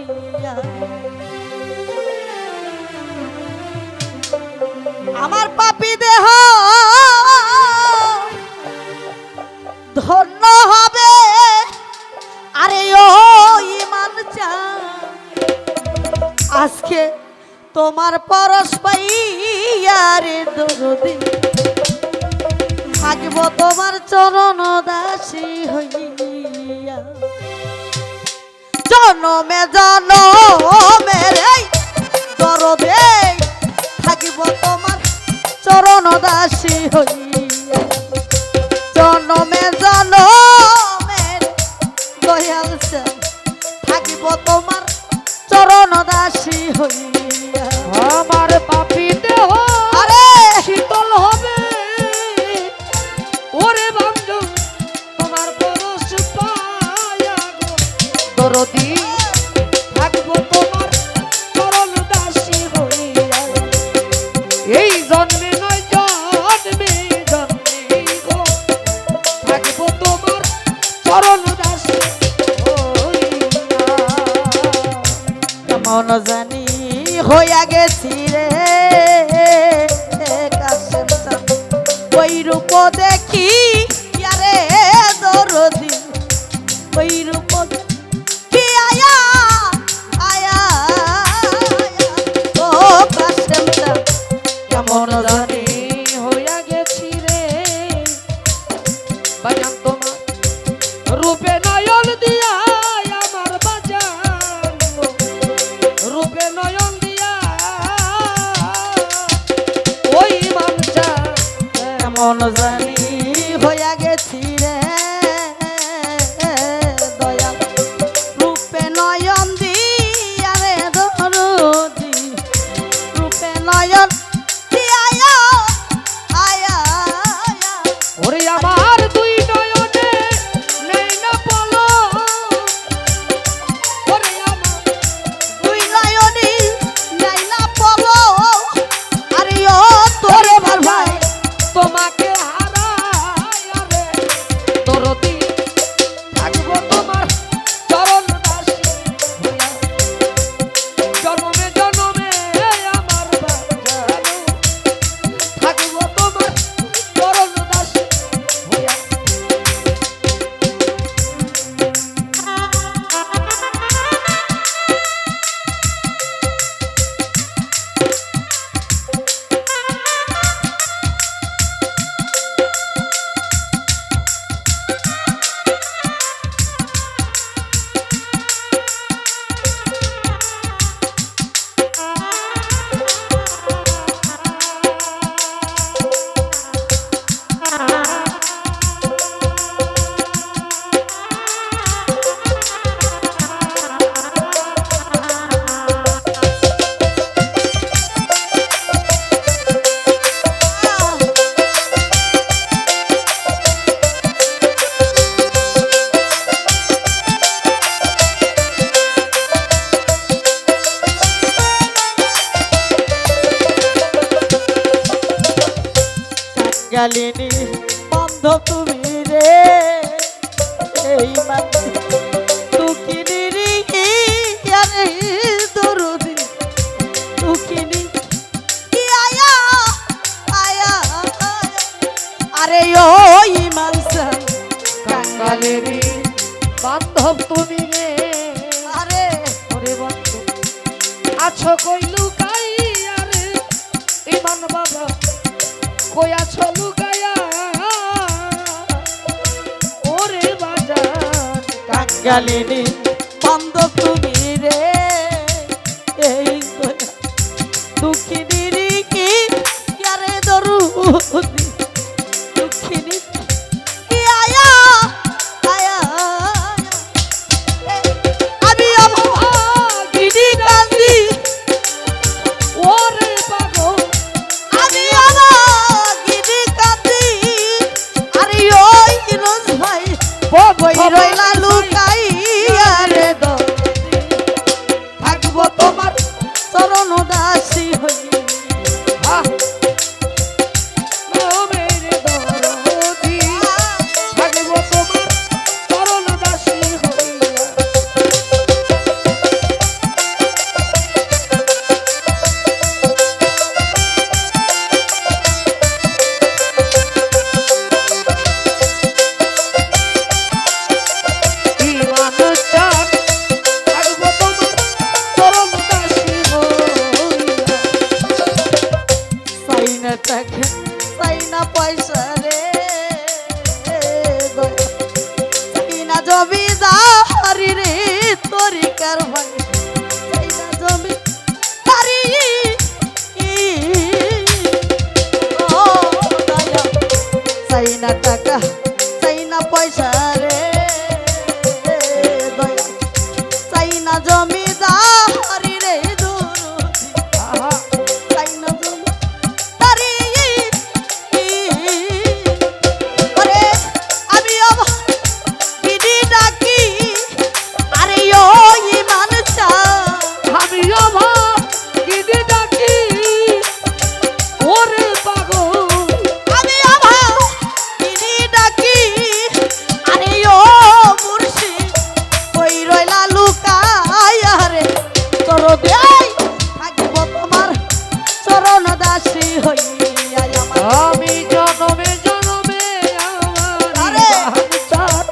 হইয়া। আমার পাপী দেহ ধন্য হবে, আরে ও ঈমান চান আজকে তোমার পরশ পাইয়া রে দরদি, থাকব তোমার চরণ দাসী হইয়া। জনমে জনমে রে দরদে, থাকিব তোমার চরণ দাসী হইয়া। জনমে জনমে দয়াল চান থাকিব তোমার চরণ দাসী হইয়া। আমার পাপী দেহ আরে শীতল হবে, ওরে বন্ধু তোমার পরশ পায়া গো দরদি, থাকবো তোমার চরণ দাসী হইয়া। এই জন্মে নয় জন্মে জন্মে গো থাকবো তোমার চরণ দাসী হইয়া। কেমন জানি হইয়া গেছি রে কাশেম চান, ওই রূপ দেখি ইয়ারে দরদি, ওই রূপ কি আয়া আয়া ও কাশেম চান। কেমন জানি হইয়া গেছি রে বাজান তোমার রূপে নয়ন দিয়া আমার বাজান গো, রূপে নয়ন দিয়া ওই মানচা। কেমন জানি হইয়া গেছি রে দয়াল, রূপে নয়ন দিয়া রে দরদি, রূপে নয়ন দিয়া আয়া আয়া। ওরে আমার দুই নয়নে নেই না পলো, ওরে আমার দুই নয়নি নাইলা পলো, আরে ও তোরে ভার ভাই তোমাকে হারায় রে দরদি, থাকবো তোমার চরণ দাসী হইয়া। জনমে জনমে আমার বাজানো, থাকবো তোমার চরণ দাসী হইয়া। গালিনী বন্ধ তুমি রে এই মাঝে তুকিনি রে আরে দরদি, তুকিনি কি আয়া আয়া আরে ও ঈমান চান কাঙ্গালেরই বান্ধব তুমি রে, আরে ওরে বন্ধু আছো কই লুকাইয়া রে ঈমান বাবা, কই আছো লুকাইয়া ওরে বাজান। গালিনী বন্ধ তুমি রে এই দুঃখিনী রে কি আরে দরদি, দুঃখিনী কি আয়া আয়া। আমি অভাগিনী কান্দি ওরে পাগল, আমি অভাগিনী কান্দি, আরে ওই রোজ ভাই বই রইলা লুকাইয়া রে দরদি, থাকবো তোমার চরণ দাসী হইয়া। মেরে দরদি, থাকবো তোমার চরণ দাসী হইয়া। টাকার ভাই চাই না জমি বাড়ি ও দয়া চাই না টাকা চাই না পয়সা রে দয়া চাই না জমিদারি রে দুরুদি আহা চাই না জমিদারি ওরে আমি আবার বিধি ডাকি আরে ও ইমান চা আমি আমার দিদি ডাকি ওরে পাগল আমি আবার বিধি ডাকি আরে ও মুর্শিদ কই রইলা লুকায় রে তোর দেই থাকিব তোমার চরণ দাসী হইয়া আমার আমি জনমে জনমে আমার আরে! বাঞ্ছার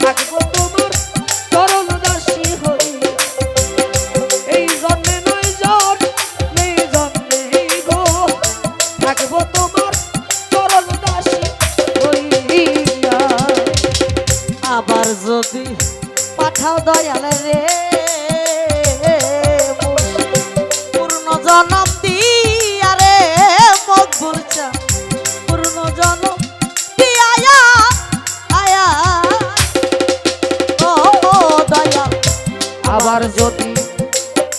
থাকবো তোমার চরণ দাসী হই এই জন্মে নয় জন্মে জন্মে গো থাকবো তোমার চরণ দাসী হইয়া আবার যদি পাঠাও দয়াল রে পূর্ণ জনম দিয়া রে মকবুল চা পূর্ণ জনম দিয়া আয়া ও দয়া আবার যদি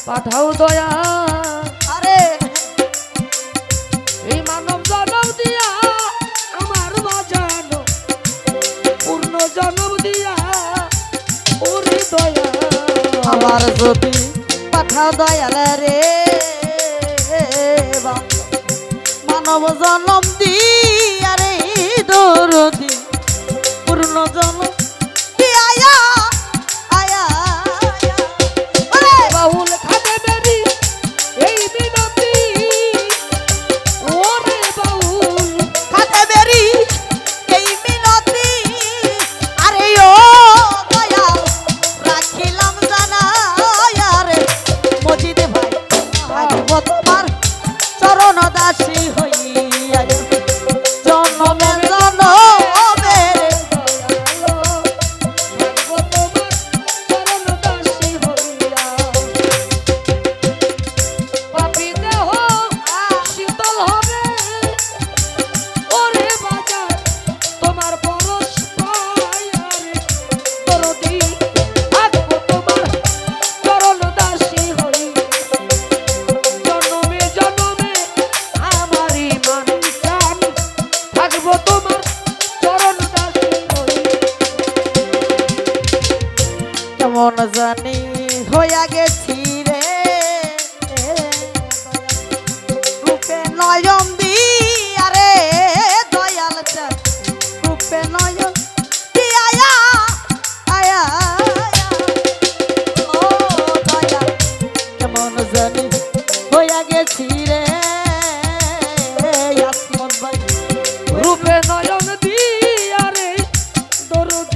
পাঠাও দয়া আরে এই মানব জনম দিয়া আমার বাজানো পূর্ণ জনম দিয়া ওরে দয়া আবার যদি পাঠাও দয়াল রে মানব জনম দিয়া রে দরদি পূর্ণ জনম দিয়া আয়া আয়া ওরে বাউল খাতে বেরি এই বিনতি ওরে বাউল খাতে বেরি এই মিনতি আরে ও দয়াল রাখিলাম জানা রে মজিদে ভাই থাকিব তোমার চরণ দাসী হইয়া জনমে জনমে রে থাকবো তোমার চরণ দাসী হইয়া পাপী দেহ শীতল হবে ওরে বাজার তোমার পরশ পায়ারে দরদি থাকবো তোমার চরণ দাসী হই জনমে জনমে আমারই মান প্রাণ থাকবো তোমার চরণ দাসী হই কেমন জানি হইয়া গেছি রে রূপে নয়ন দিয়া রে দয়াল চান রূপে নয়ন দিয়া আয়া আয়া ও দয়াল কেমন জানি হইয়া গেছি রে আসমত ভাই রূপে নয়ন দিয়া রে দরদি